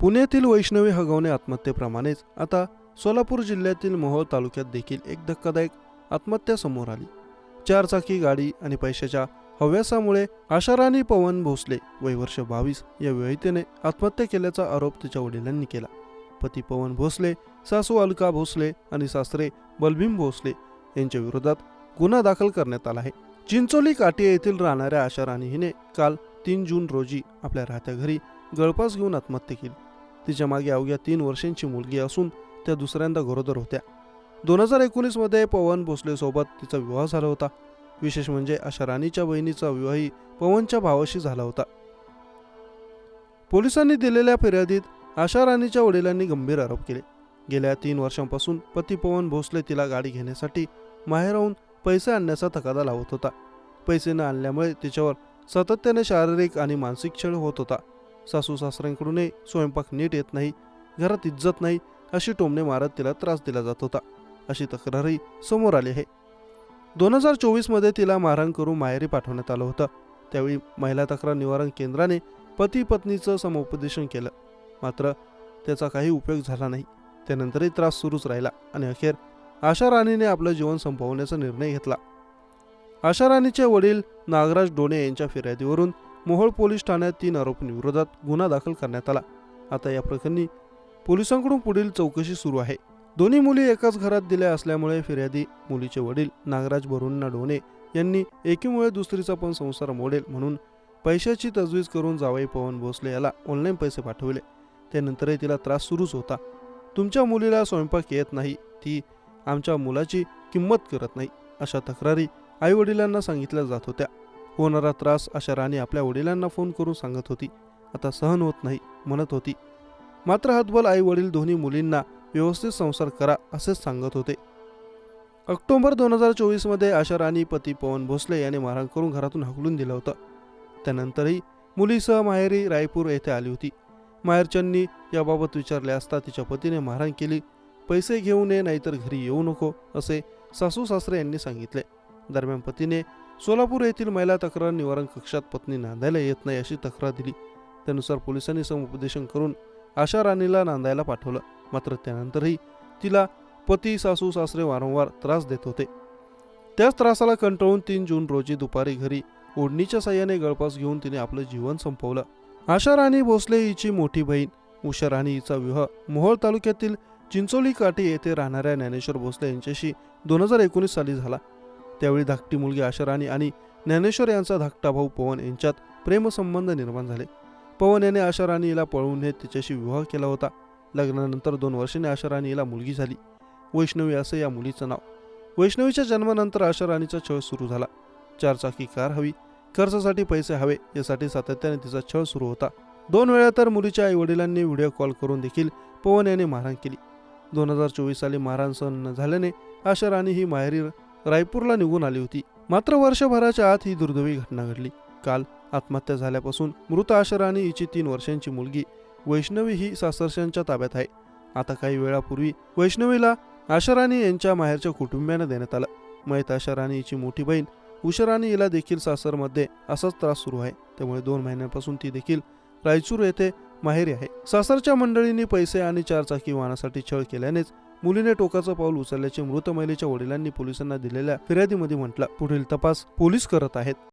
पुण्यातील वैष्णवी हगवणे आत्महत्येप्रमाणेच आता सोलापूर जिल्ह्यातील मोहोळ तालुक्यात देखील एक धक्कादायक आत्महत्या समोर आली। 4 चाकी गाडी आणि पैशाच्या हव्यासामुळे आशाराणी पवन भोसले वय वर्ष 22 या विवाहितेने आत्महत्या केल्याचा आरोप तिच्या वडिलांनी केला। पती पवन भोसले, सासू अलका भोसले आणि सासरे बलभीम भोसले यांच्या विरोधात गुन्हा दाखल करण्यात आला आहे। चिंचोली काटी येथील राहणाऱ्या आशाराणी हिने काल 3 जून रोजी आपल्या राहत्या घरी गळफास घेऊन आत्महत्या केली। तिच्या मागे अवघ्या 3 वर्षांची मुलगी असून त्या दुसऱ्यांदा गरोदर होत्या। 2019 मध्ये पवन भोसले सोबत तिचा विवाह झाला होता। विशेष म्हणजे आशाराणीच्या बहिणीचा विवाहही पवनच्या भावाशी झाला होता। पोलिसांनी दिलेल्या फिर्यादीत आशाराणीच्या वडिलांनी गंभीर आरोप केले। गेल्या 3 वर्षांपासून पती पवन भोसले तिला गाडी घेण्यासाठी माहेरहून पैसे आणण्याचा तगादा लावत होता। पैसे न आणल्यामुळे तिच्यावर सातत्याने शारीरिक आणि मानसिक छळ होत होता। सासू सासऱ्यांकडूनही स्वयंपाक नीट येत नाही, घरात इज्जत नाही अशी टोमणे मारत तिला त्रास दिला जात होता, अशी तक्रारही समोर आली आहे। 2024 मध्ये तिला मारहाण करून माहेरी पाठवण्यात आलं होतं। त्यावेळी महिला तक्रार निवारण केंद्राने पती पत्नीचं समुपदेशन केलं, मात्र त्याचा काही उपयोग झाला नाही। त्यानंतरही त्रास सुरूच राहिला आणि अखेर आशाराणीने आपलं जीवन संपवण्याचा निर्णय घेतला। आशाराणीचे वडील नागराज डोणे यांच्या फिर्यादीवरून मोहोळ पोलीस ठाण्यात 3 आरोपींविरोधात गुन्हा दाखल करण्यात आला। आता या प्रकरणी पोलिसांकडून पुढील चौकशी सुरू आहे। दोन्ही मुली एकाच घरात दिल्या असल्यामुळे फिर्यादी मुलीचे वडील नागराज बरुण्णा डोणे यांनी एकीमुळे दुसरीचा पण संसार मोडेल म्हणून पैशाची तजवीज करून जावई पवन भोसले याला ऑनलाईन पैसे पाठवले। त्यानंतरही तिला त्रास सुरूच होता। तुमच्या मुलीला स्वयंपाक येत नाही, ती आमच्या मुलाची किंमत करत नाही, अशा तक्रारी आई वडिलांना सांगितल्या जात होत्या। होणारा त्रास आशाराणी आपल्या वडिलांना फोन करून सांगत होती। आता सहन होत नाही म्हणत होती, मात्र हतबल आई वडील दोन्ही मुलींना व्यवस्थित संसार करा असेच सांगत होते। ऑक्टोबर 2024 मध्ये आशाराणी पती पवन भोसले याने मारहाण करून घरातून हाकलून दिलं होतं। त्यानंतरही मुलीसह माहेरी रायपूर येथे आली होती। माहेरच्यांनी याबाबत विचारले असता तिच्या पतीने मारहाण केली, पैसे घेऊन ये नाहीतर घरी येऊ नको असे सासू सासरे यांनी सांगितले। दरम्यान पतीने सोलापूर येथील महिला तक्रार निवारण कक्षात पत्नी नांदायला येत नाही अशी तक्रार दिली। त्यानुसार पोलिसांनी समुपदेशन करून आशाराणीला नांदायला पाठवलं, मात्र त्यानंतरही तिला पती सासू सासरे वारंवार त्रास देत होते। त्याच त्रासाला कंटाळून 3 जून रोजी दुपारी घरी ओढणीच्या साह्याने गळफास घेऊन तिने आपलं जीवन संपवलं। आशाराणी भोसले हिची मोठी बहीण उषा राणी हिचा विवाह मोहोळ तालुक्यातील चिंचोली काठी येथे राहणाऱ्या ज्ञानेश्वर भोसले यांच्याशी 2019 साली झाला। त्यावेळी धाकटी मुलगी आशाराणी आणि ज्ञानेश्वर यांचा धाकटा भाऊ पवन यांच्यात प्रेमसंबंध निर्माण झाले। पवन याने आशाराणी हिला पळवून नेत तिच्याशी विवाह केला होता। लग्नानंतर 2 वर्षांनी आशाराणी हिला मुलगी झाली, वैष्णवी असे या मुलीचं नाव। वैष्णवीच्या जन्मानंतर आशाराणीचा छळ सुरू झाला। 4 चाकी कार हवी, खर्चासाठी पैसे हवे यासाठी सातत्याने तिचा छळ सुरू होता। 2 वेळा तर मुलीच्या आई वडिलांनी व्हिडिओ कॉल करून देखील पवन याने मारहाण केली। 2024 साली मारहाण सहन न झाल्याने आशाराणी ही माहेरी रायपूरला निघून आली होती। मात्र वर्षभराच्या आत ही दुर्दैवी घटना घडली। काल आत्महत्या झाल्यापासून मृत आशाराणी हिची 3 वर्षांची मुलगी वैष्णवी ही सासरच्यांच्या ताब्यात आहे। आता काही वेळापूर्वी वैष्णवीला आशाराणी यांच्या माहेरच्या कुटुंबियांना देण्यात आलं। मयत आशाराणी हिची मोठी बहीण उषा राणी हिला देखील सासरमध्ये असाच त्रास सुरू आहे। त्यामुळे 2 महिन्यांपासून ती देखील रायचूर येथे माहेरी आहे। सासरच्या मंडळींनी पैसे आणि 4 चाकी वाहनासाठी छळ केल्यानेच मुलीने टोकाचं पाऊल उचलल्याचे मृत महिलेच्या वडिलांनी पोलिसांना दिलेल्या फिर्यादीमध्ये म्हटलं। पुढील तपास पोलीस करत आहेत।